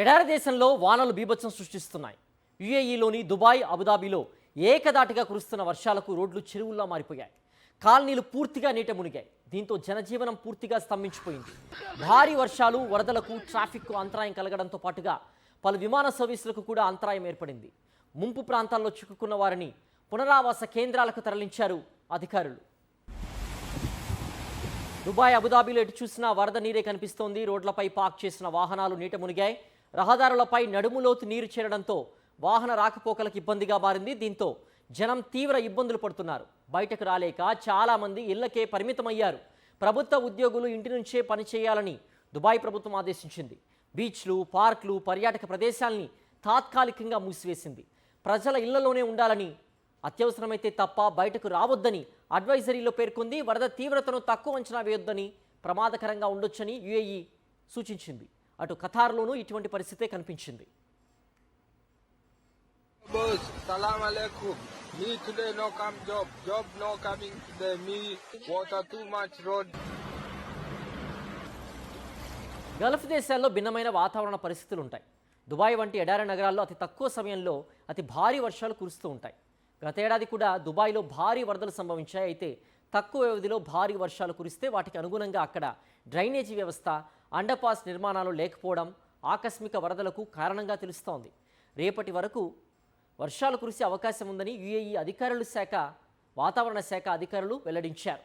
ఎడారి దేశంలో వానలు బీభత్సం సృష్టిస్తున్నాయి. యుఏఈలోని దుబాయ్, అబుదాబిలో ఏకదాటిగా కురుస్తున్న వర్షాలకు రోడ్లు చెరువుల్లా మారిపోయాయి. కాలనీలు పూర్తిగా నీట మునిగాయి. దీంతో జనజీవనం పూర్తిగా స్తంభించిపోయింది. భారీ వర్షాలు, వరదలకు ట్రాఫిక్కు అంతరాయం కలగడంతో పాటుగా పలు విమాన సర్వీసులకు కూడా అంతరాయం ఏర్పడింది. ముంపు ప్రాంతాల్లో చిక్కుకున్న వారిని పునరావాస కేంద్రాలకు తరలించారు అధికారులు. దుబాయ్, అబుదాబిలో ఎటు చూసినా వరద నీరే కనిపిస్తోంది. రోడ్లపై పార్క్ చేసిన వాహనాలు నీట మునిగాయి. రహదారులపై నడుములోతు నీరు చేరడంతో వాహన రాకపోకలకు ఇబ్బందిగా మారింది. దీంతో జనం తీవ్ర ఇబ్బందులు పడుతున్నారు. బయటకు రాలేక చాలామంది ఇళ్లకే పరిమితమయ్యారు. ప్రభుత్వ ఉద్యోగులు ఇంటి నుంచే పనిచేయాలని దుబాయ్ ప్రభుత్వం ఆదేశించింది. బీచ్లు, పార్కులు, పర్యాటక ప్రదేశాల్ని తాత్కాలికంగా మూసివేసింది. ప్రజల ఇళ్లలోనే ఉండాలని, అత్యవసరమైతే తప్ప బయటకు రావద్దని అడ్వైజరీలో పేర్కొంది. వరద తీవ్రతను తక్కువ అంచనా వేయొద్దని, ప్రమాదకరంగా ఉండొచ్చని యుఏఈ సూచించింది. అటు ఖతార్లోనూ ఇటువంటి పరిస్థితే కనిపించింది. Boss, salam alaikum. Me today no come job no coming today. Me water too much road. Gulf దేశాల్లో భిన్నమైన వాతావరణ పరిస్థితులు ఉంటాయి. దుబాయ్ వంటి ఎడారి నగరాల్లో అతి తక్కువ సమయంలో అతి భారీ వర్షాలు కురుస్తూ ఉంటాయి. గతేడాది కూడా దుబాయ్లో భారీ వరదలు సంభవించాయి. అయితే తక్కువ వ్యవధిలో భారీ వర్షాలు కురిస్తే వాటికి అనుగుణంగా అక్కడ డ్రైనేజీ వ్యవస్థ, అండర్పాస్ నిర్మాణాలు లేకపోవడం ఆకస్మిక వరదలకు కారణంగా తెలుస్తోంది. రేపటి వరకు వర్షాలు కురిసే అవకాశం ఉందని యుఏఈ వాతావరణ శాఖ అధికారులు వెల్లడించారు.